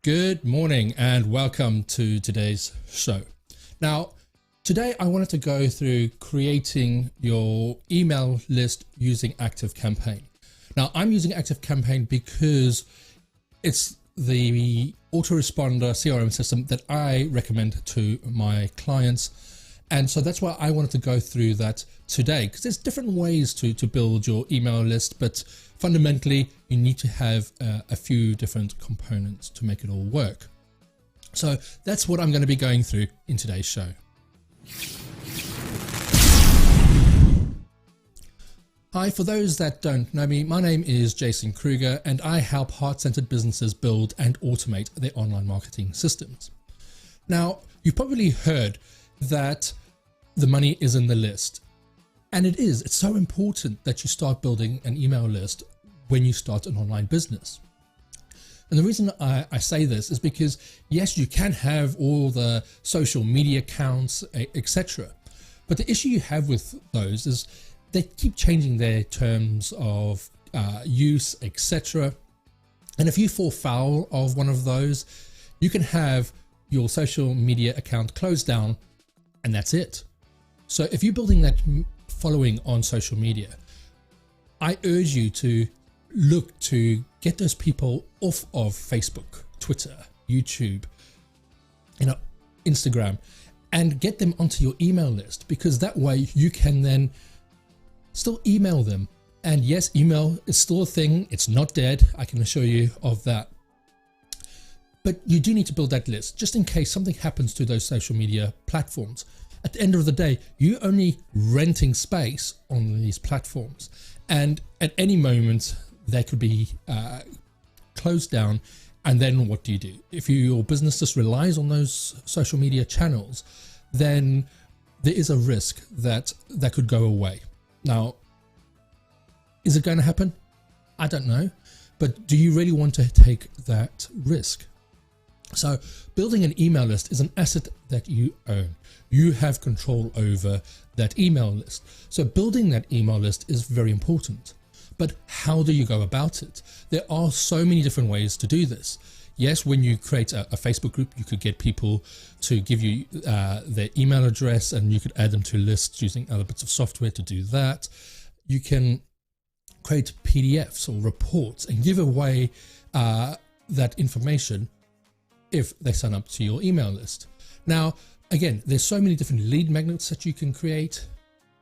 Good morning and welcome to today's show. Now, today I wanted to go through creating your email list using ActiveCampaign. Now, I'm using ActiveCampaign because it's the autoresponder CRM system that I recommend to my clients. And so that's why I wanted to go through that today, because there's different ways to build your email list, but fundamentally you need to have a few different components to make it all work. So that's what I'm going to be going through in today's show. Hi, for those that don't know me, my name is Jason Kruger and I help heart-centered businesses build and automate their online marketing systems. Now, you've probably heard that the money is in the list. And it is. It's so important that you start building an email list when you start an online business. And the reason I say this is because, yes, you can have all the social media accounts, etc. But the issue you have with those is they keep changing their terms of use, etc. And if you fall foul of one of those, you can have your social media account closed down and that's it. So if you're building that following on social media, I urge you to look to get those people off of Facebook, Twitter, YouTube, Instagram, and get them onto your email list, because that way you can then still email them. And yes, email is still a thing. It's not dead. I can assure you of that. But you do need to build that list just in case something happens to those social media platforms. At the end of the day, you're only renting space on these platforms, and at any moment they could be closed down. And then what do you do? If your business just relies on those social media channels, then there is a risk that that could go away. Now, is it going to happen? I don't know, but do you really want to take that risk? So building an email list is an asset that you own. You have control over that email list. So building that email list is very important. But how do you go about it? There are so many different ways to do this. Yes, when you create a Facebook group, you could get people to give you their email address and you could add them to lists using other bits of software to do that. You can create PDFs or reports and give away that information if they sign up to your email list. Now, again, there's so many different lead magnets that you can create,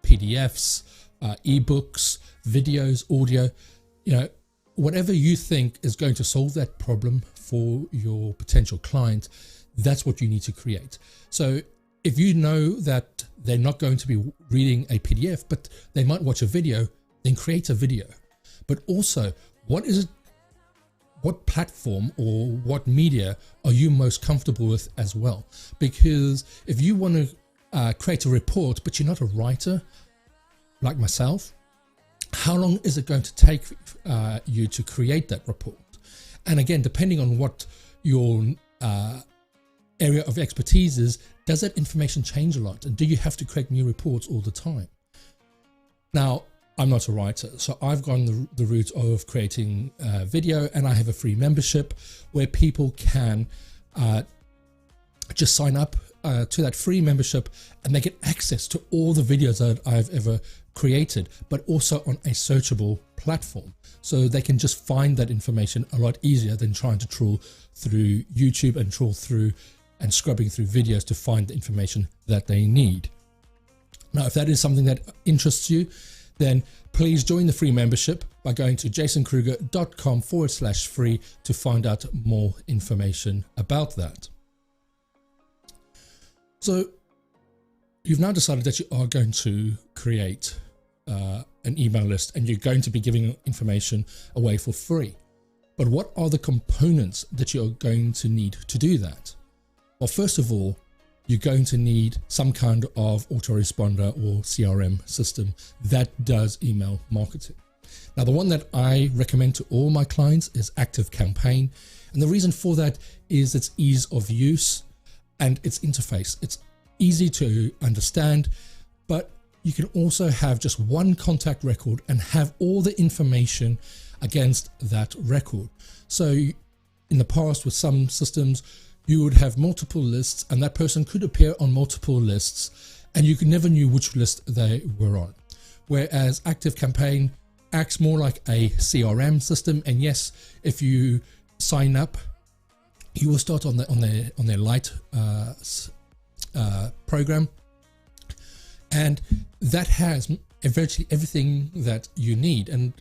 PDFs, ebooks, videos, audio, whatever you think is going to solve that problem for your potential client, that's what you need to create. So if you know that they're not going to be reading a PDF, but they might watch a video, then create a video. But also, what platform or what media are you most comfortable with as well? Because if you want to create a report, but you're not a writer like myself, how long is it going to take you to create that report? And again, depending on what your area of expertise is, does that information change a lot? And do you have to create new reports all the time? Now, I'm not a writer, so I've gone the route of creating video, and I have a free membership where people can just sign up to that free membership and they get access to all the videos that I've ever created, but also on a searchable platform. So they can just find that information a lot easier than trying to trawl through YouTube and trawl through and scrubbing through videos to find the information that they need. Now, if that is something that interests you, then please join the free membership by going to jasonkruger.com/free to find out more information about that. So you've now decided that you are going to create an email list and you're going to be giving information away for free. But what are the components that you're going to need to do that? Well, first of all, you're going to need some kind of autoresponder or CRM system that does email marketing. Now, the one that I recommend to all my clients is ActiveCampaign. And the reason for that is its ease of use and its interface. It's easy to understand, but you can also have just one contact record and have all the information against that record. So in the past with some systems, you would have multiple lists and that person could appear on multiple lists and you never knew which list they were on. Whereas ActiveCampaign acts more like a CRM system, and yes, if you sign up, you will start on their light program, and that has virtually everything that you need. And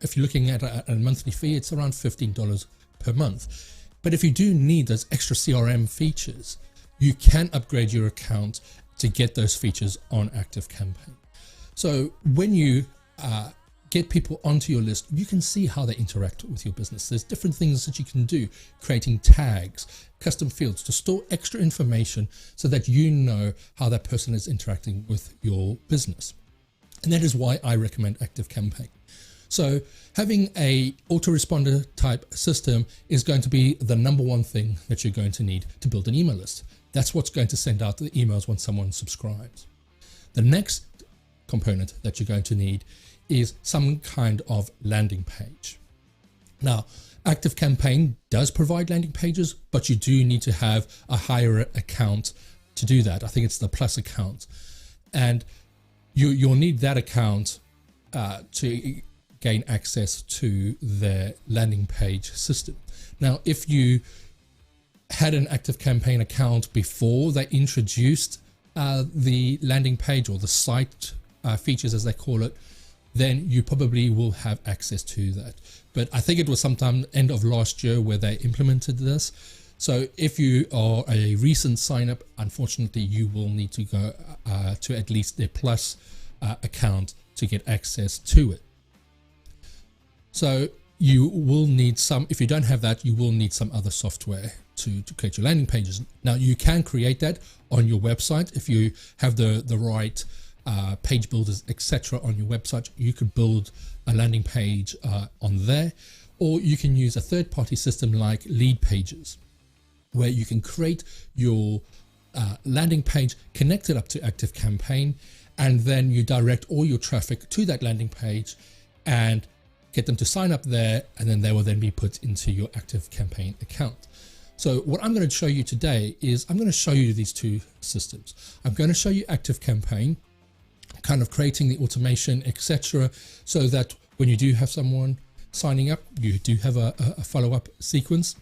if you're looking at a monthly fee, it's around $15 per month. But if you do need those extra CRM features, you can upgrade your account to get those features on ActiveCampaign. So when you get people onto your list, you can see how they interact with your business. There's different things that you can do, creating tags, custom fields to store extra information so that you know how that person is interacting with your business. And that is why I recommend ActiveCampaign. So having a autoresponder type system is going to be the number one thing that you're going to need to build an email list. That's what's going to send out the emails when someone subscribes. The next component that you're going to need is some kind of landing page. Now, ActiveCampaign does provide landing pages, but you do need to have a higher account to do that. I think it's the Plus account, and you'll need that account to gain access to their landing page system. Now, if you had an ActiveCampaign account before they introduced the landing page or the site features as they call it, then you probably will have access to that. But I think it was sometime end of last year where they implemented this. So if you are a recent sign up, unfortunately, you will need to go to at least their Plus account to get access to it. So you will need some, if you don't have that, you will need some other software to create your landing pages. Now you can create that on your website. If you have the right page builders, etc. on your website, you could build a landing page on there, or you can use a third-party system like Leadpages, where you can create your landing page, connect it up to ActiveCampaign, and then you direct all your traffic to that landing page and get them to sign up there, and then they will then be put into your ActiveCampaign account. So what I'm going to show you today is I'm going to show you these two systems. I'm going to show you ActiveCampaign, kind of creating the automation, etc., so that when you do have someone signing up, you do have a follow-up sequence.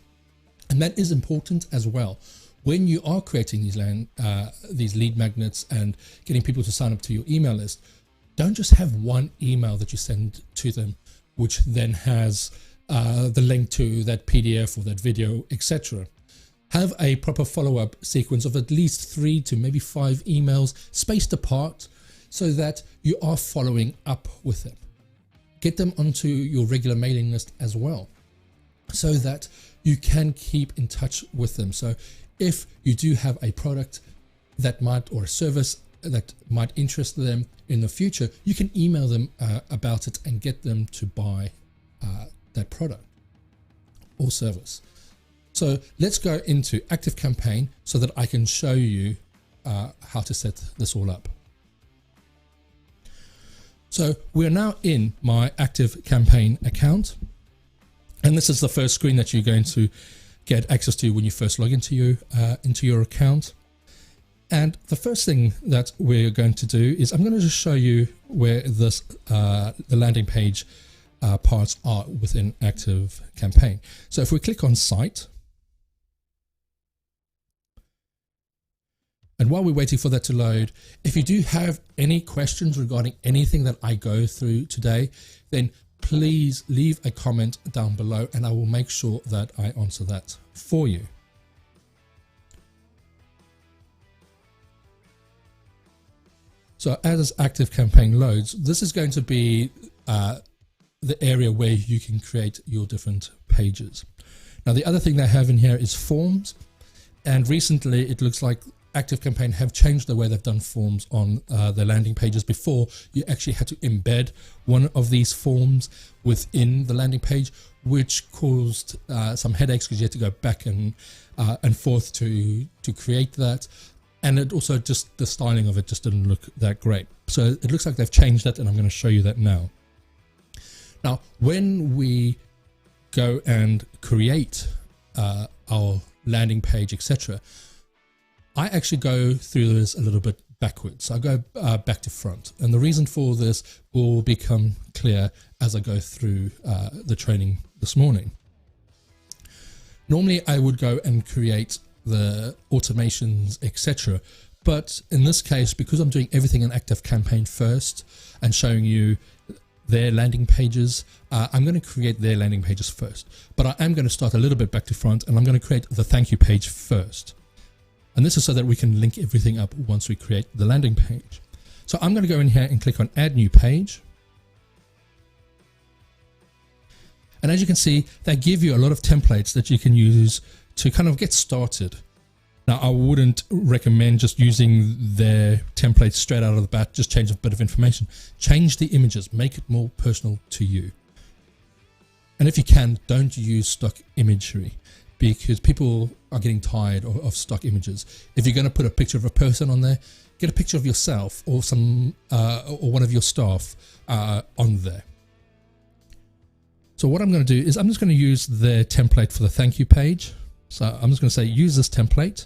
And that is important as well. When you are creating these lead magnets and getting people to sign up to your email list, don't just have one email that you send to them, which then has the link to that PDF or that video, etc. Have a proper follow-up sequence of at least 3 to maybe 5 emails spaced apart so that you are following up with them. Get them onto your regular mailing list as well so that you can keep in touch with them. So if you do have a product that might, or a service that might interest them in the future, you can email them about it and get them to buy that product or service. So let's go into ActiveCampaign so that I can show you how to set this all up. So we're now in my ActiveCampaign account, and this is the first screen that you're going to get access to when you first log into your account. And the first thing that we're going to do is I'm going to just show you where this the landing page parts are within ActiveCampaign. So if we click on Site, and while we're waiting for that to load, if you do have any questions regarding anything that I go through today, then please leave a comment down below and I will make sure that I answer that for you. So as ActiveCampaign loads, this is going to be the area where you can create your different pages. Now, the other thing they have in here is forms, and recently it looks like ActiveCampaign have changed the way they've done forms on their landing pages. Before, you actually had to embed one of these forms within the landing page, which caused some headaches because you had to go back and forth to create that. And it also just, the styling of it just didn't look that great. So it looks like they've changed that, and I'm going to show you that now. Now, when we go and create our landing page, etc., I actually go through this a little bit backwards. I go back to front, and the reason for this will become clear as I go through the training this morning. Normally I would go and create the automations, etc., but in this case, because I'm doing everything in ActiveCampaign first and showing you their landing pages, I'm going to create their landing pages first, but I am going to start a little bit back to front, and I'm going to create the thank you page first. And this is so that we can link everything up once we create the landing page. So I'm going to go in here and click on add new page. And as you can see, they give you a lot of templates that you can use to kind of get started. Now, I wouldn't recommend just using their templates straight out of the bat, just change a bit of information. Change the images, make it more personal to you. And if you can, don't use stock imagery, because people are getting tired of stock images. If you're going to put a picture of a person on there, get a picture of yourself or or one of your staff on there. So what I'm going to do is I'm just going to use their template for the thank you page. So I'm just going to say use this template.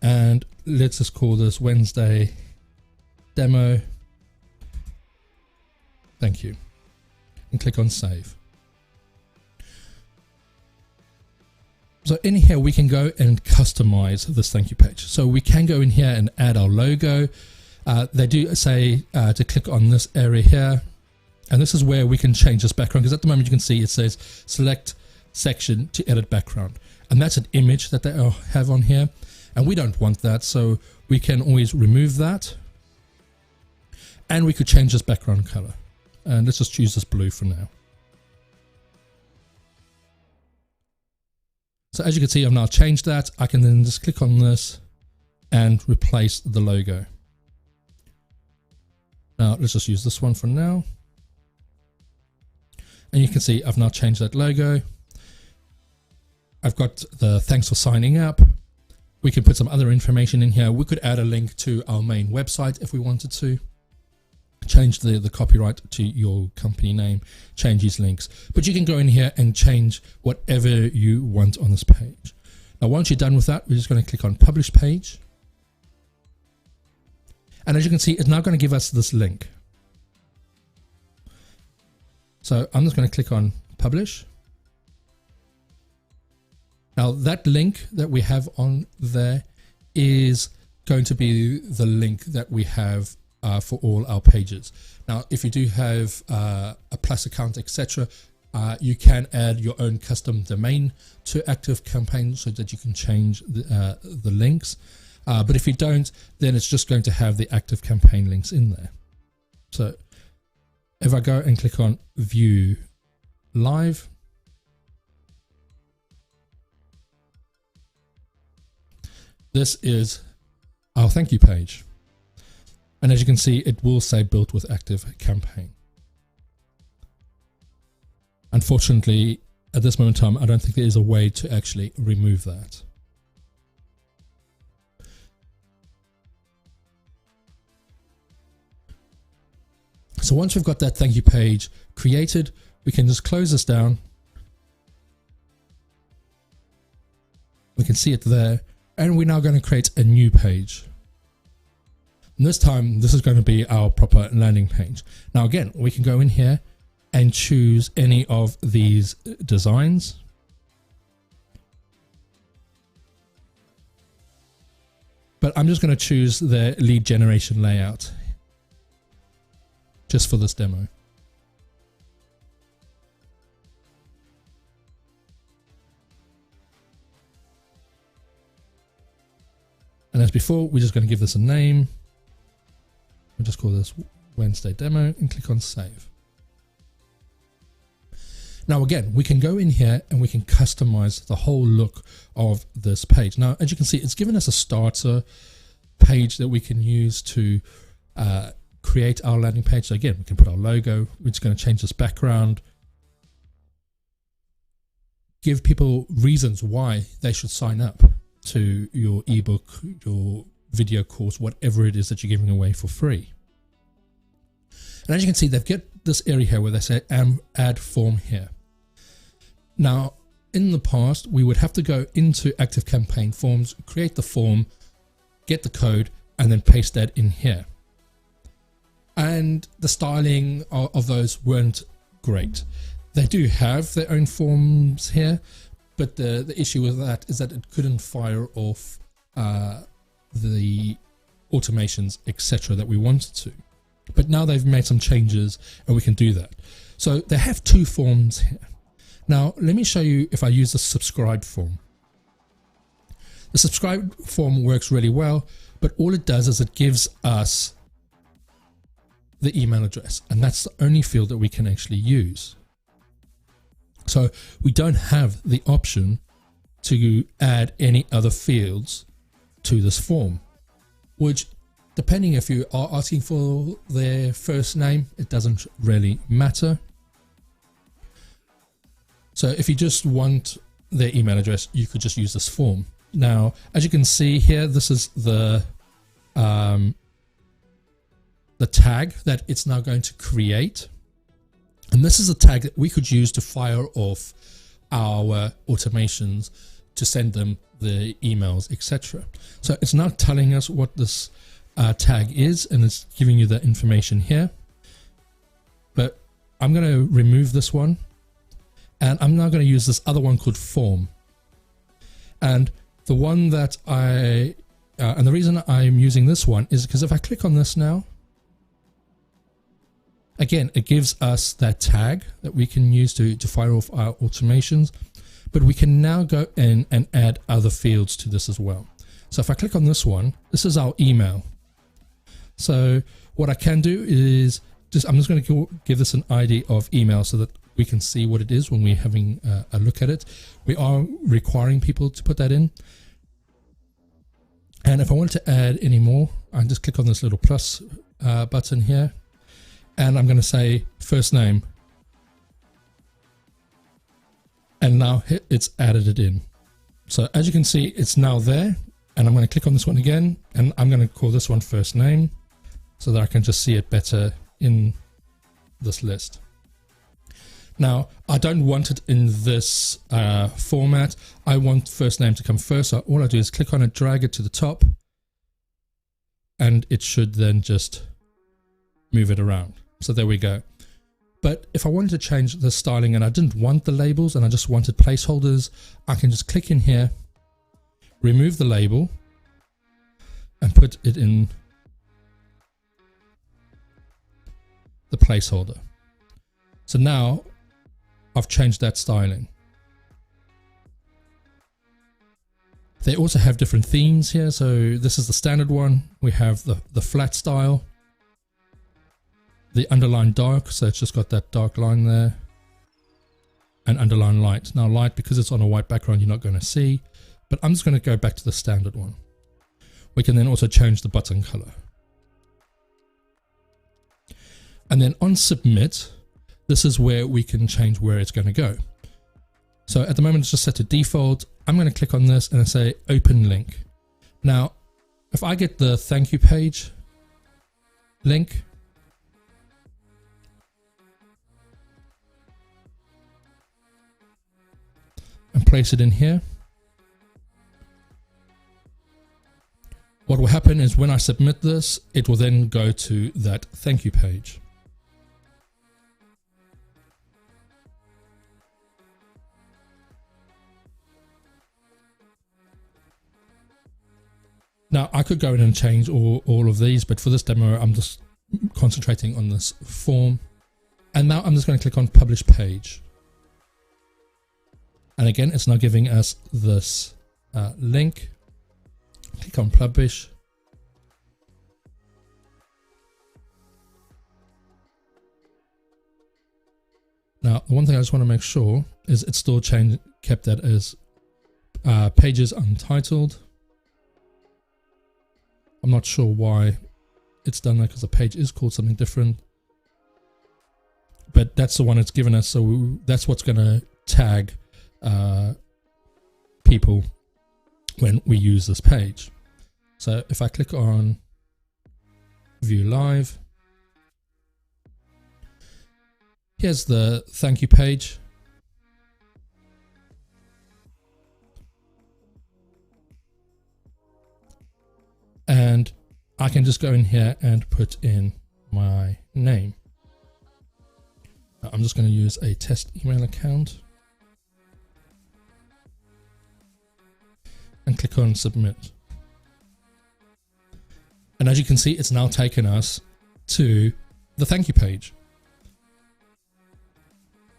And let's just call this Wednesday demo. Thank you. And click on save. So in here, we can go and customize this thank you page. So we can go in here and add our logo. They do say to click on this area here. And this is where we can change this background, because at the moment you can see it says select section to edit background. And that's an image that they have on here. And we don't want that, so we can always remove that. And we could change this background color. And let's just choose this blue for now. So as you can see, I've now changed that. I can then just click on this and replace the logo. Now let's just use this one for now. And you can see I've now changed that logo. I've got the thanks for signing up. We can put some other information in here. We could add a link to our main website if we wanted to. Change the copyright to your company name, change these links. But you can go in here and change whatever you want on this page. Now, once you're done with that, we're just going to click on Publish Page. And as you can see, it's now going to give us this link. So I'm just going to click on Publish. Now that link that we have on there is going to be the link that we have for all our pages. Now, if you do have a Plus account, etc., you can add your own custom domain to ActiveCampaign so that you can change the links. But if you don't, then it's just going to have the ActiveCampaign links in there. So if I go and click on View Live, this is our thank you page. And as you can see, it will say built with ActiveCampaign. Unfortunately, at this moment in time, I don't think there is a way to actually remove that. So once we've got that thank you page created, we can just close this down. We can see it there. And we're now going to create a new page. And this time, this is going to be our proper landing page. Now, again, we can go in here and choose any of these designs. But I'm just going to choose the lead generation layout just for this demo. And as before, we're just going to give this a name. We'll just call this Wednesday demo and click on save. Now again, we can go in here and we can customize the whole look of this page. Now, as you can see, it's given us a starter page that we can use to create our landing page. So again, we can put our logo. We're just going to change this background. Give people reasons why they should sign up. to your ebook, your video course, whatever it is that you're giving away for free. And as you can see, they've got this area here where they say add form here. Now, in the past, we would have to go into ActiveCampaign forms, create the form, get the code, and then paste that in here. And the styling of those weren't great. They do have their own forms here, but the issue with that is that it couldn't fire off the automations, etc. that we wanted to. But now they've made some changes and we can do that. So they have two forms here. Now, let me show you if I use the subscribe form. The subscribe form works really well, but all it does is it gives us the email address, and that's the only field that we can actually use. So we don't have the option to add any other fields to this form, which, depending if you are asking for their first name, it doesn't really matter. So if you just want their email address, you could just use this form. Now, as you can see here, this is the tag that it's now going to create. And this is a tag that we could use to fire off our automations to send them the emails, etc. So it's not telling us what this tag is, and it's giving you the information here. But I'm going to remove this one, and I'm now going to use this other one called form. And the one that and the reason I'm using this one is because if I click on this now, again, it gives us that tag that we can use to fire off our automations, but we can now go in and add other fields to this as well. So if I click on this one, this is our email. So what I can do is I'm just going to give this an ID of email so that we can see what it is when we're having a look at it. We are requiring people to put that in. And if I want to add any more, I just click on this little plus button here. And I'm going to say first name. And now it's added it in. So as you can see, it's now there. And I'm going to click on this one again. And I'm going to call this one first name so that I can just see it better in this list. Now, I don't want it in this format. I want first name to come first. So all I do is click on it, drag it to the top, and it should then just move it around. So there we go. But if I wanted to change the styling and I didn't want the labels and I just wanted placeholders, I can just click in here, remove the label, and put it in the placeholder. So now I've changed that styling. They also have different themes here. So this is the standard one. We have the flat style, the underline dark, so it's just got that dark line there, and underline light. Now light, because it's on a white background, you're not going to see, but I'm just going to go back to the standard one. We can then also change the button color. And then on submit, this is where we can change where it's going to go. So at the moment it's just set to default. I'm going to click on this and I say open link. Now, if I get the thank you page link, and place it in here, what will happen is when I submit this, it will then go to that thank you page. Now I could go in and change all of these, but for this demo, I'm just concentrating on this form. And now I'm just going to click on publish page. And again, it's now giving us this link. Click on publish. Now, the one thing I just want to make sure is it's still kept that as pages untitled. I'm not sure why it's done that, because the page is called something different. But that's the one it's given us, so that's what's going to tag people when we use this page. So if I click on View Live, here's the thank you page. And I can just go in here and put in my name. I'm just going to use a test email account and click on submit. And as you can see, it's now taken us to the thank you page.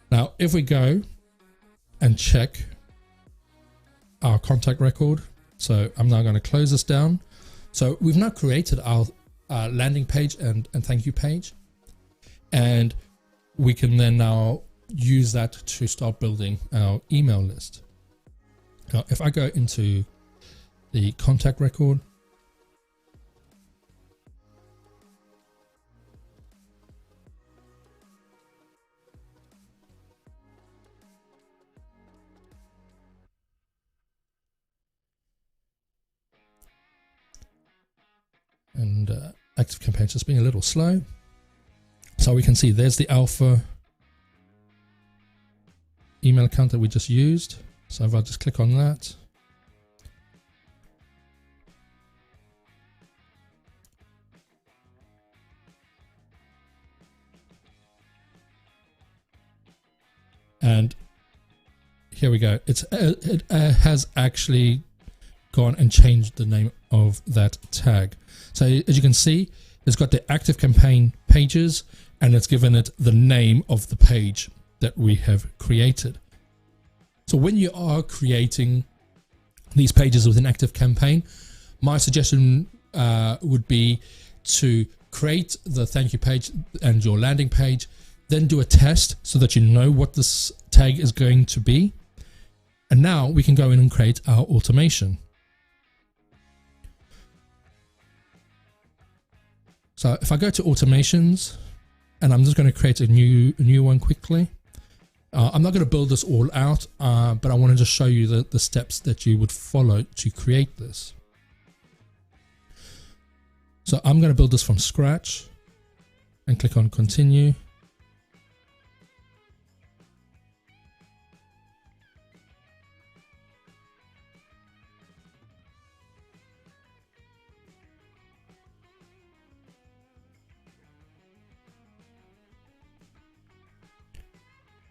Now, if we go and check our contact record, so I'm now going to close this down. So we've now created our landing page and thank you page, and we can then now use that to start building our email list. Now, if I go into the contact record, and ActiveCampaign just being a little slow. So we can see there's the alpha email account that we just used. So if I just click on that, and here we go. It has actually gone and changed the name of that tag. So as you can see, it's got the ActiveCampaign pages, and it's given it the name of the page that we have created. So when you are creating these pages within ActiveCampaign, my suggestion would be to create the thank you page and your landing page, then do a test so that you know what this tag is going to be. And now we can go in and create our automation. So if I go to automations, and I'm just going to create a new one quickly. I'm not going to build this all out, but I want to just show you the steps that you would follow to create this. So I'm going to build this from scratch and click on continue.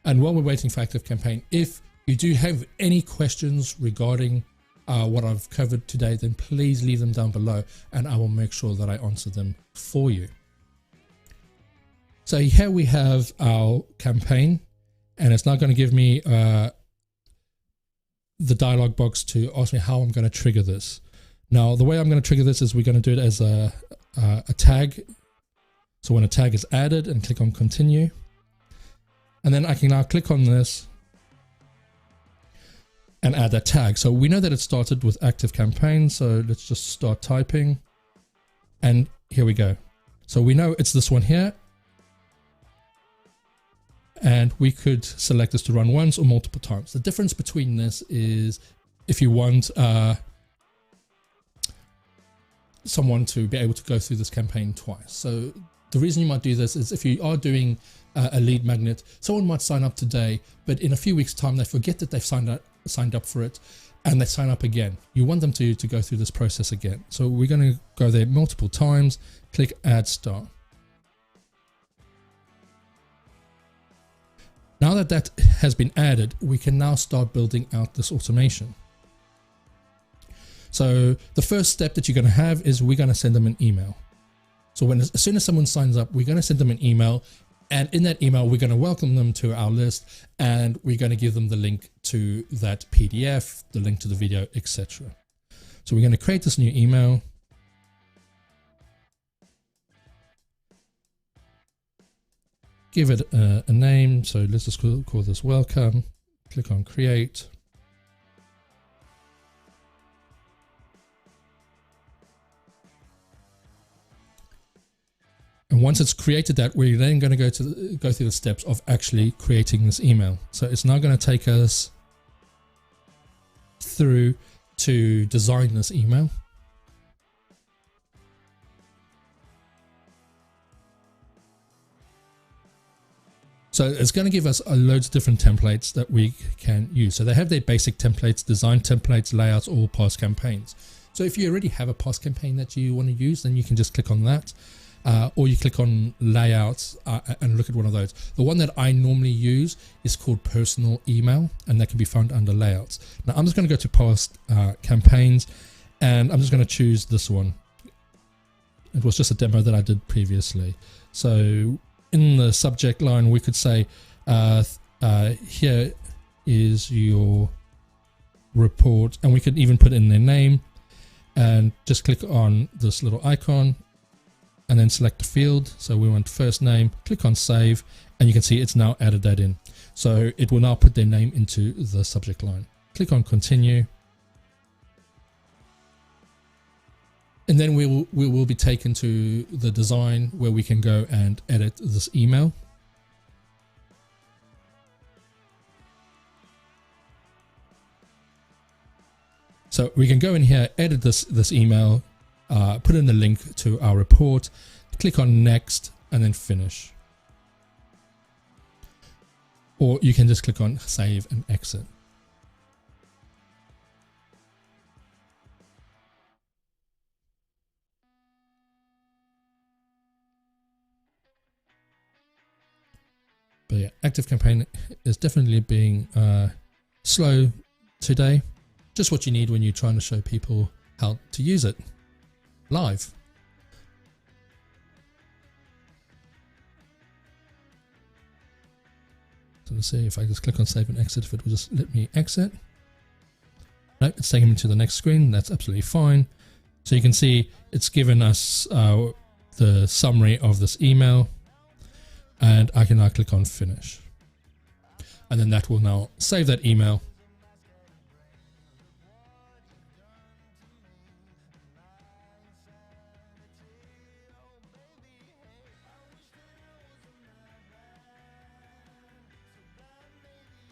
And while we're waiting for ActiveCampaign, if you do have any questions regarding what I've covered today, then please leave them down below and I will make sure that I answer them for you. So here we have our campaign, and it's now going to give me the dialog box to ask me how I'm going to trigger this. Now, the way I'm going to trigger this is we're going to do it as a tag. So when a tag is added, and click on continue. And then I can now click on this and add that tag. So we know that it started with ActiveCampaign. So let's just start typing. And here we go. So we know it's this one here. And we could select this to run once or multiple times. The difference between this is if you want someone to be able to go through this campaign twice. So the reason you might do this is if you are doing a lead magnet, someone might sign up today, but in a few weeks' time, they forget that they've signed up for it, and they sign up again. You want them to go through this process again. So we're going to go there multiple times, click Add Star. Now that that has been added, we can now start building out this automation. So the first step that you're going to have is we're going to send them an email. So as soon as someone signs up, we're going to send them an email. And in that email, we're going to welcome them to our list, and we're going to give them the link to that PDF, the link to the video, etc. So we're going to create this new email. Give it a name. So let's just call this welcome. Click on create. And once it's created that, we're then going to go through the steps of actually creating this email. So it's now going to take us through to design this email. So it's going to give us loads of different templates that we can use. So they have their basic templates, design templates, layouts, or past campaigns. So if you already have a past campaign that you want to use, then you can just click on that. Or you click on layouts and look at one of those. The one that I normally use is called personal email, and that can be found under layouts. Now I'm just going to go to past campaigns, and I'm just going to choose this one. It was just a demo that I did previously. So in the subject line, we could say, here is your report, and we could even put in their name and just click on this little icon and then select a field. So we want first name, click on save, and you can see it's now added that in. So it will now put their name into the subject line. Click on continue. And then we will be taken to the design where we can go and edit this email. So we can go in here, edit this email, put in the link to our report, click on next, and then finish. Or you can just click on save and exit. But yeah, ActiveCampaign is definitely being slow today. Just what you need when you're trying to show people how to use it live. So let's see if I just click on save and exit, if it will just let me exit. No, it's taking me to the next screen. That's absolutely fine. So you can see it's given us the summary of this email. And I can now click on finish. And then that will now save that email.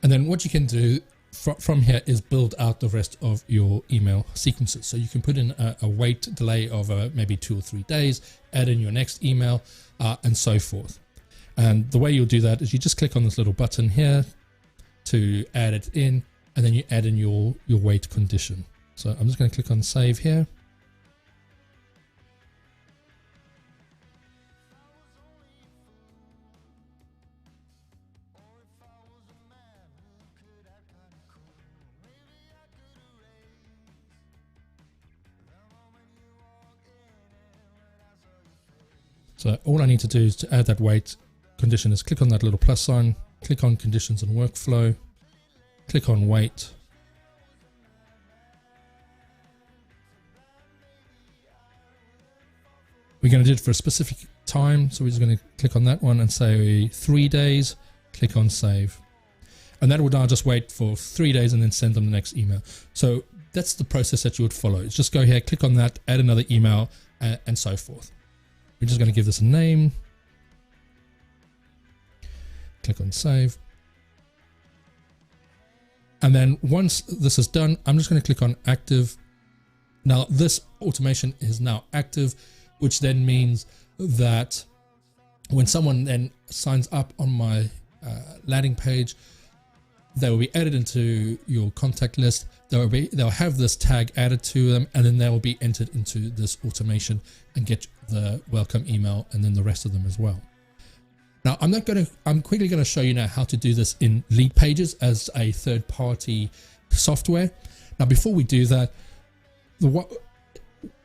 And then what you can do from here is build out the rest of your email sequences. So you can put in a wait delay of maybe 2 or 3 days, add in your next email, and so forth. And the way you'll do that is you just click on this little button here to add it in, and then you add in your wait condition. So I'm just going to click on save here. So all I need to do is to add that wait condition is click on that little plus sign, click on conditions and workflow, click on wait. We're going to do it for a specific time. So we're just going to click on that one and say 3 days, click on save. And that would now just wait for 3 days and then send them the next email. So that's the process that you would follow. It's just go here, click on that, add another email, and so forth. We're just going to give this a name. Click on save. And then once this is done, I'm just going to click on active. Now this automation is now active, which then means that when someone then signs up on my landing page, they will be added into your contact list. They'll have this tag added to them, and then they will be entered into this automation and get the welcome email, and then the rest of them as well. Now I'm quickly going to show you now how to do this in Leadpages as a third-party software. Now before we do that,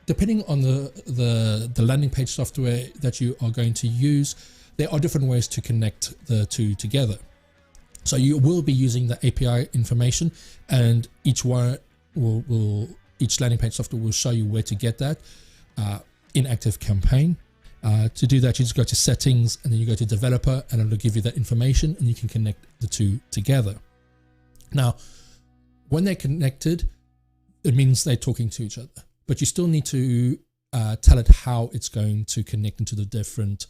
depending on the landing page software that you are going to use, there are different ways to connect the two together. So you will be using the API information, and each landing page software will show you where to get that in ActiveCampaign. To do that, you just go to settings, and then you go to developer, and it'll give you that information, and you can connect the two together. Now, when they're connected, it means they're talking to each other, but you still need to tell it how it's going to connect into the different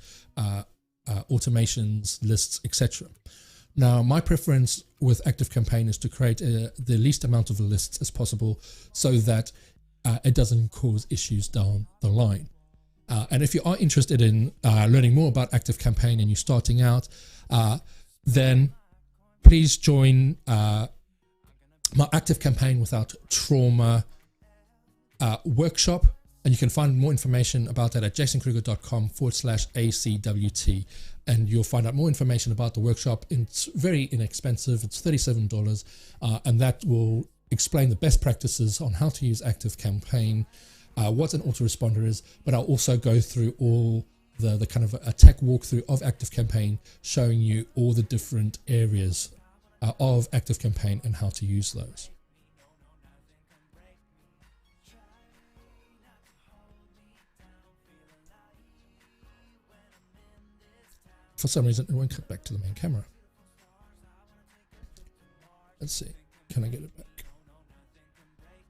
automations, lists, etc. Now, my preference with ActiveCampaign is to create the least amount of lists as possible so that it doesn't cause issues down the line. And if you are interested in learning more about ActiveCampaign and you're starting out, then please join my ActiveCampaign Without Trauma workshop. And you can find more information about that at jasonkruger.com/ACWT. And you'll find out more information about the workshop. It's very inexpensive. It's $37. And that will explain the best practices on how to use ActiveCampaign, what an autoresponder is, but I'll also go through all the kind of a tech walkthrough of ActiveCampaign, showing you all the different areas of ActiveCampaign and how to use those. For some reason, it won't cut back to the main camera. Let's see. Can I get it back?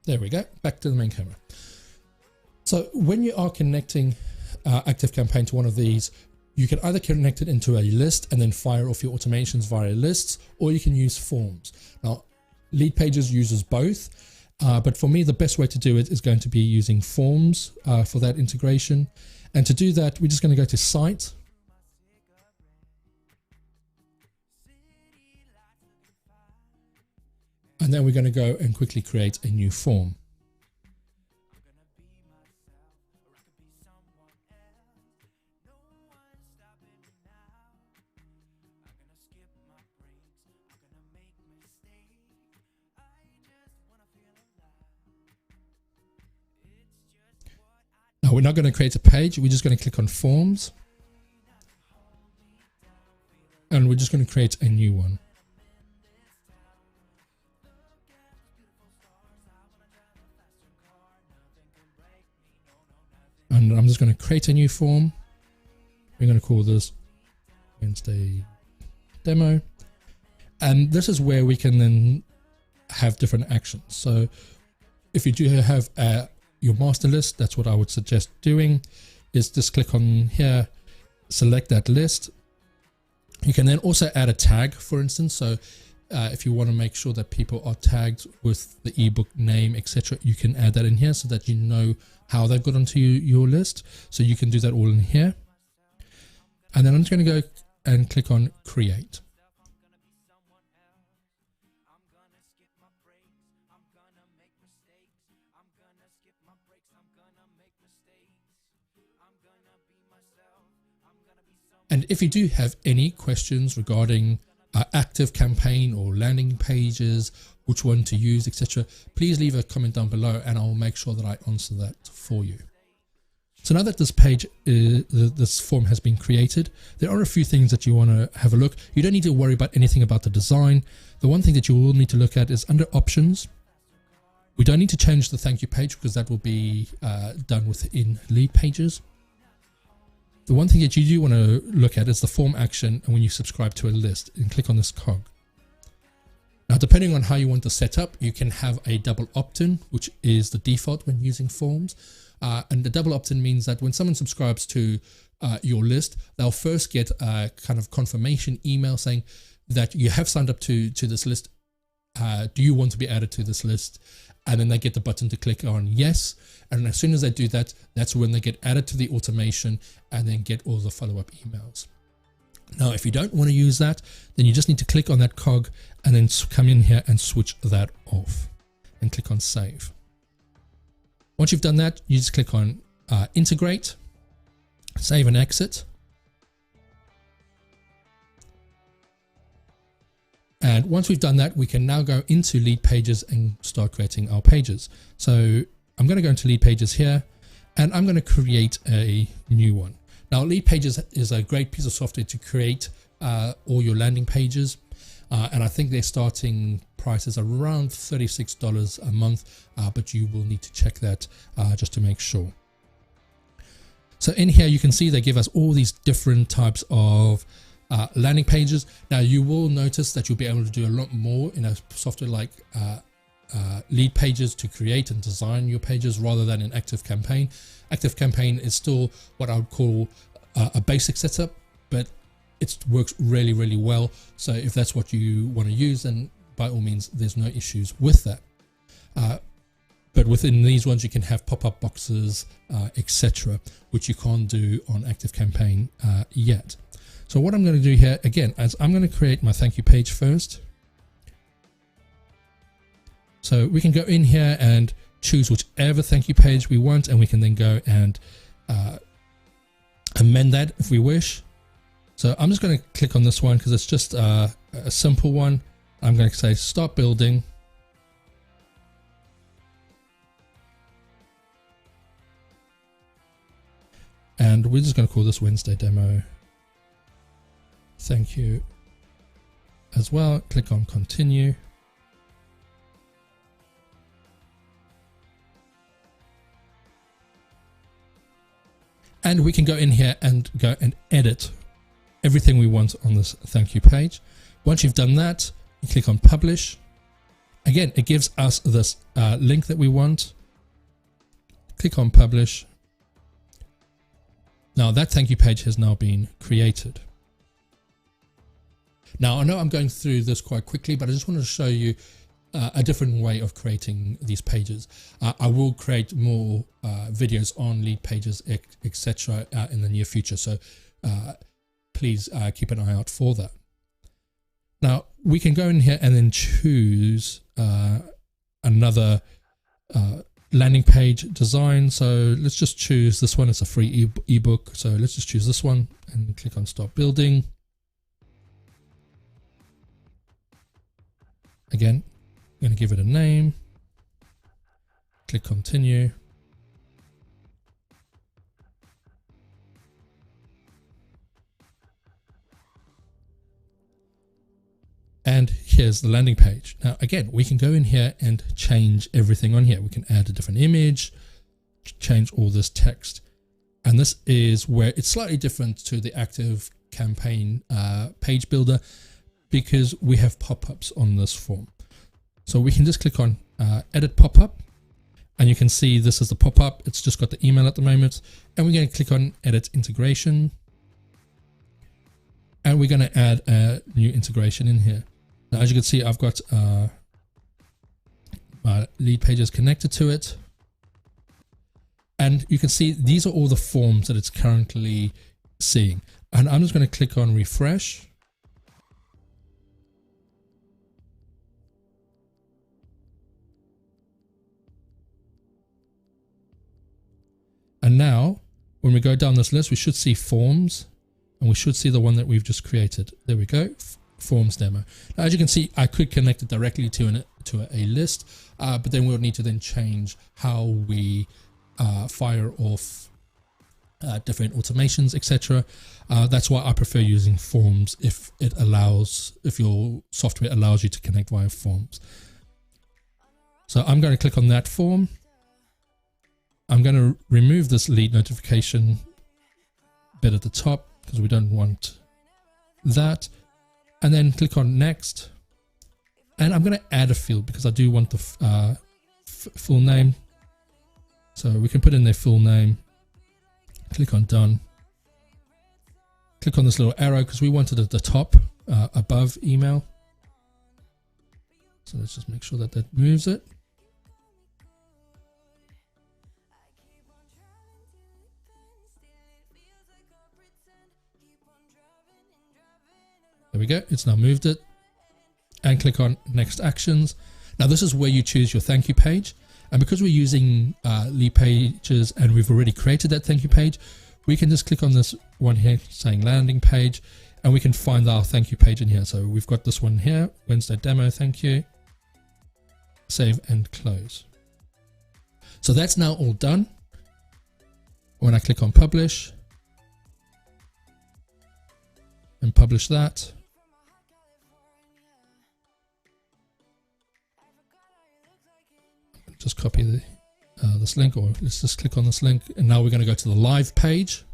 There we go. Back to the main camera. So when you are connecting ActiveCampaign to one of these, you can either connect it into a list and then fire off your automations via lists, or you can use forms. Now, Leadpages uses both, but for me, the best way to do it is going to be using forms for that integration. And to do that, we're just going to go to Site. And then we're going to go and quickly create a new form. Now we're not going to create a page. We're just going to click on Forms. And we're just going to create a new one. And I'm just going to create a new form. We're going to call this Wednesday Demo. And this is where we can then have different actions. So if you do have your master list, that's what I would suggest doing, is just click on here, select that list. You can then also add a tag, for instance. So if you want to make sure that people are tagged with the ebook name, etc., you can add that in here so that you know how they've got onto your list. So you can do that all in here. And then I'm just going to go and click on Create. And if you do have any questions regarding ActiveCampaign or landing pages, which one to use, etc., please leave a comment down below and I'll make sure that I answer that for you. So now that this page, this form has been created, there are a few things that you want to have a look. You don't need to worry about anything about the design. The one thing that you will need to look at is under Options. We don't need to change the thank you page because that will be done within Leadpages. The one thing that you do want to look at is the form action and when you subscribe to a list, and click on this cog. Now, depending on how you want to set up, you can have a double opt-in, which is the default when using forms. And the double opt-in means that when someone subscribes to your list, they'll first get a kind of confirmation email saying that you have signed up to this list. Do you want to be added to this list? And then they get the button to click on yes. And as soon as they do that, that's when they get added to the automation and then get all the follow-up emails. Now, if you don't want to use that, then you just need to click on that cog and then come in here and switch that off and click on Save. Once you've done that, you just click on Integrate, Save and Exit. And once we've done that, we can now go into Leadpages and start creating our pages. So I'm going to go into Leadpages here and I'm going to create a new one. Now, Leadpages is a great piece of software to create all your landing pages. And I think their starting price is around $36 a month, but you will need to check that just to make sure. So in here, you can see they give us all these different types of landing pages. Now, you will notice that you'll be able to do a lot more in a software like Leadpages to create and design your pages rather than in ActiveCampaign. ActiveCampaign is still what I would call a basic setup, but it works really, really well. So if that's what you want to use, then by all means, there's no issues with that. But within these ones, you can have pop-up boxes, etc., which you can't do on ActiveCampaign yet. So what I'm going to do here, again, is I'm going to create my thank you page first. So we can go in here and choose whichever thank you page we want, and we can then go and amend that if we wish. So I'm just going to click on this one because it's just a simple one. I'm going to say start building. And we're just going to call this Wednesday demo. Thank you as well. Click on continue. And we can go in here and go and edit everything we want on this thank you page. Once you've done that, you click on publish. Again, it gives us this link that we want. Click on publish. Now that thank you page has now been created. Now I know I'm going through this quite quickly, but I just wanted to show you a different way of creating these pages. I will create more videos on Leadpages, etc. In the near future. So please keep an eye out for that. Now we can go in here and then choose another landing page design. So let's just choose this one. It's a free ebook. So let's just choose this one and click on start building. Again, I'm going to give it a name. Click continue. And here's the landing page. Now, again, we can go in here and change everything on here. We can add a different image, change all this text. And this is where it's slightly different to the ActiveCampaign page builder because we have pop-ups on this form. So we can just click on edit pop-up and you can see this is the pop-up. It's just got the email at the moment. And we're going to click on edit integration. And we're going to add a new integration in here. Now, as you can see, I've got my Leadpages connected to it. And you can see these are all the forms that it's currently seeing. And I'm just going to click on refresh. And now, when we go down this list, we should see forms. And we should see the one that we've just created. There we go, forms demo. Now, as you can see, I could connect it directly to a list, but then we'll need to then change how we fire off different automations, etc. That's why I prefer using forms if your software allows you to connect via forms. So I'm going to click on that form. I'm going to remove this lead notification bit at the top, because we don't want that, and then click on next. And I'm going to add a field because I do want the full name. So we can put in their full name, click on done, click on this little arrow because we want it at the top above email. So let's just make sure that that moves it. There we go, it's now moved it, and click on next actions. Now this is where you choose your thank you page, and because we're using Leadpages and we've already created that thank you page, we can just click on this one here saying landing page, and we can find our thank you page in here. So we've got this one here, Wednesday demo, thank you, save and close. So that's now all done. When I click on publish and publish that, just copy this link, or let's just click on this link, and now we're going to go to the live page.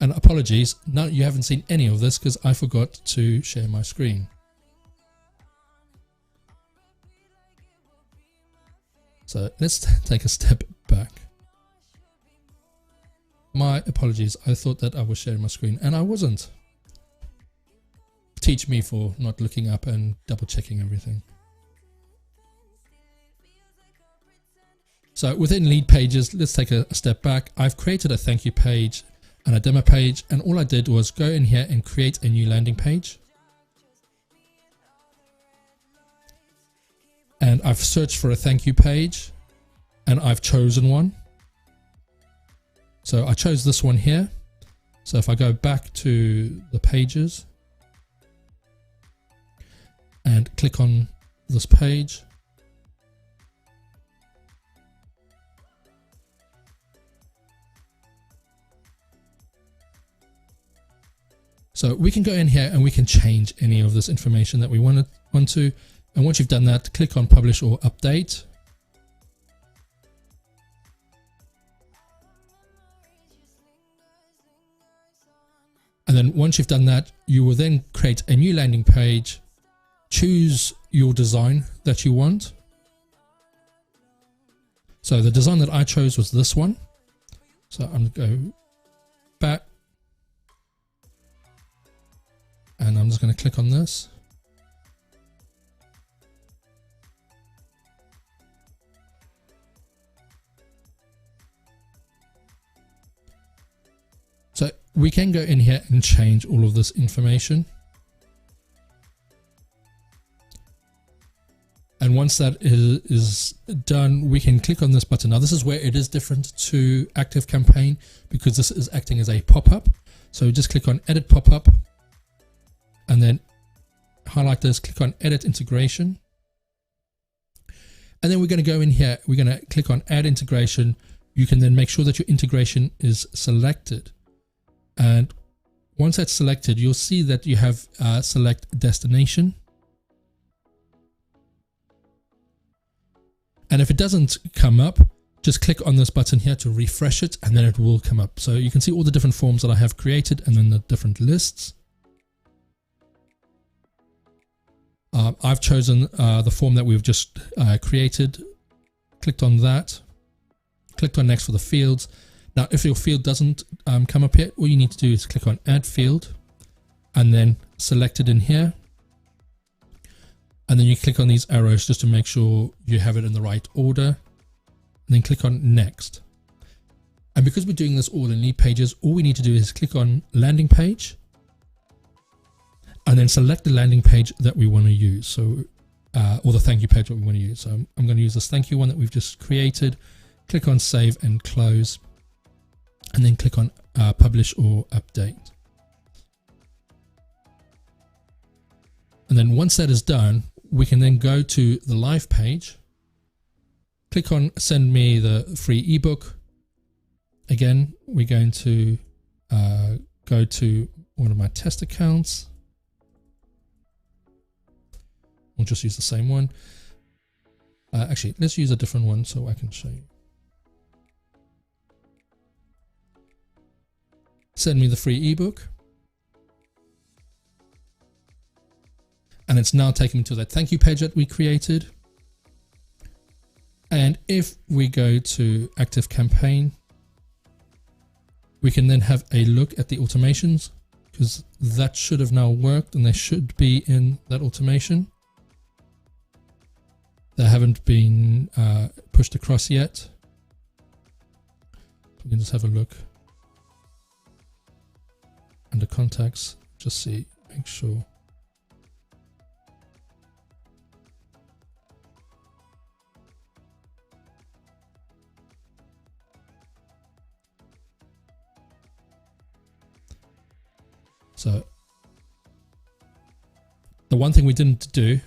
And apologies, now you haven't seen any of this because I forgot to share my screen. So let's take a step back. My apologies. I thought that I was sharing my screen and I wasn't. Teach me for not looking up and double checking everything. So within Leadpages, let's take a step back. I've created a thank you page and a demo page, and all I did was go in here and create a new landing page. And I've searched for a thank you page and I've chosen one. So I chose this one here. So if I go back to the pages and click on this page, so we can go in here and we can change any of this information that we want to. And once you've done that, click on publish or update. And then once you've done that, you will then create a new landing page, choose your design that you want. So the design that I chose was this one. So I'm going to go back and I'm just going to click on this. So we can go in here and change all of this information. And once that is done, we can click on this button. Now this is where it is different to ActiveCampaign because this is acting as a pop-up. So just click on Edit Pop-up and then highlight this, click on Edit Integration. And then we're going to go in here, we're going to click on Add Integration. You can then make sure that your integration is selected. And once that's selected, you'll see that you have select destination. And if it doesn't come up, just click on this button here to refresh it and then it will come up. So you can see all the different forms that I have created and then the different lists. I've chosen the form that we've just created, clicked on that, clicked on next for the fields. Now, if your field doesn't come up yet, all you need to do is click on Add Field and then select it in here. And then you click on these arrows just to make sure you have it in the right order. And then click on Next. And because we're doing this all in Leadpages, all we need to do is click on Landing Page and then select the landing page that we want to use. So, or the thank you page that we want to use. So I'm going to use this thank you one that we've just created. Click on Save and Close. And then click on Publish or Update. And then once that is done, we can then go to the live page, click on Send Me the Free ebook. Again, we're going to go to one of my test accounts. We'll just use the same one. Actually, let's use a different one so I can show you. Send me the free ebook. And it's now taken me to that thank you page that we created. And if we go to ActiveCampaign, we can then have a look at the automations because that should have now worked and they should be in that automation. They haven't been pushed across yet. We can just have a look. Under contacts, just see, make sure. So the one thing we didn't do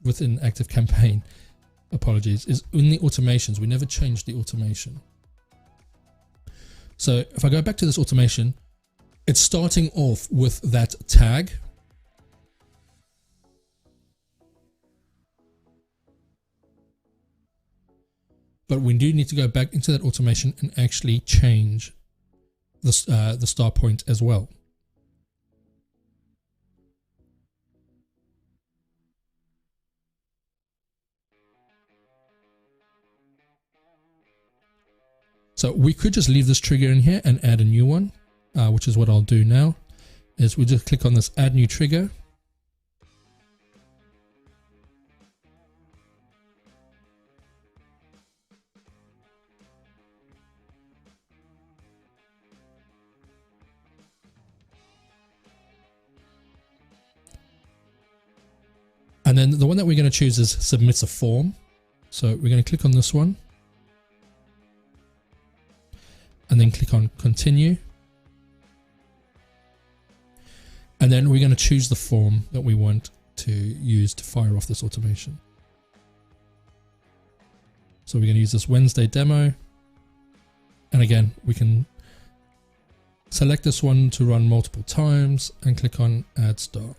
within ActiveCampaign, apologies, is in the automations, we never changed the automation. So if I go back to this automation, it's starting off with that tag. But we do need to go back into that automation and actually change the start point as well. So we could just leave this trigger in here and add a new one, which is what I'll do now, is we just click on this add new trigger. And then the one that we're going to choose is submits a form. So we're going to click on this one and then click on continue. And then we're going to choose the form that we want to use to fire off this automation. So we're going to use this Wednesday demo. And again, we can select this one to run multiple times and click on add star.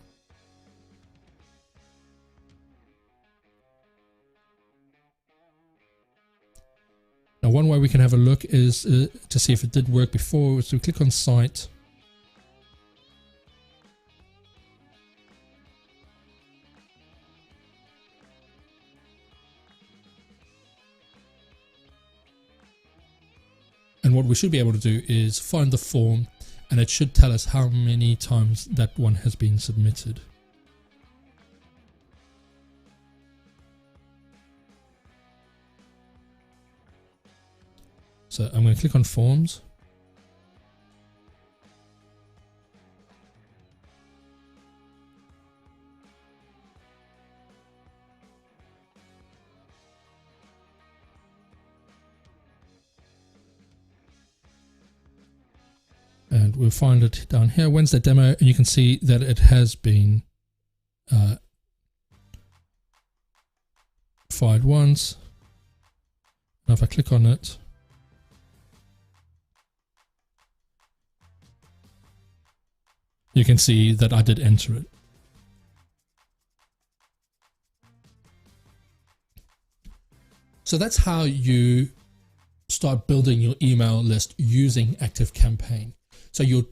Now, one way we can have a look is to see if it did work before. So we click on site. And what we should be able to do is find the form, and it should tell us how many times that one has been submitted. So I'm going to click on forms. And we'll find it down here, Wednesday demo, and you can see that it has been fired once. Now if I click on it, you can see that I did enter it. So that's how you start building your email list using ActiveCampaign. So you'll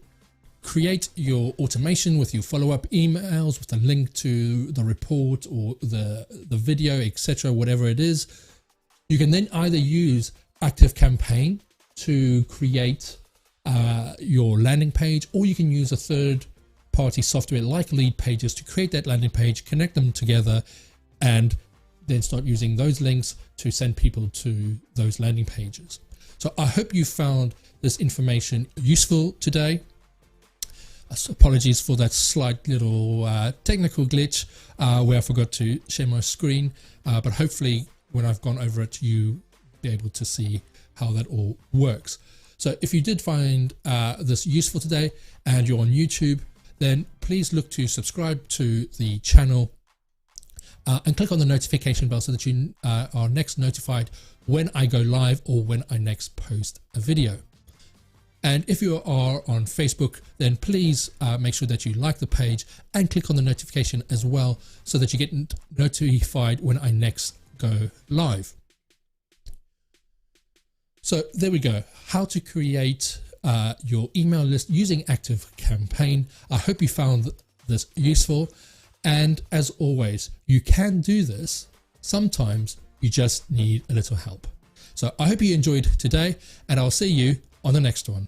create your automation with your follow-up emails with a link to the report or the video, etc., whatever it is. You can then either use ActiveCampaign to create your landing page, or you can use a third-party software like Leadpages to create that landing page, connect them together, and then start using those links to send people to those landing pages. So I hope you found this information useful today. Apologies for that slight little technical glitch where I forgot to share my screen, but hopefully when I've gone over it, you'll be able to see how that all works. So if you did find this useful today and you're on YouTube, then please look to subscribe to the channel and click on the notification bell so that you are next notified when I go live or when I next post a video. And if you are on Facebook, then please make sure that you like the page and click on the notification as well so that you get notified when I next go live. So there we go, how to create your email list using ActiveCampaign. I hope you found this useful. And as always, you can do this. Sometimes you just need a little help. So I hope you enjoyed today, and I'll see you on the next one.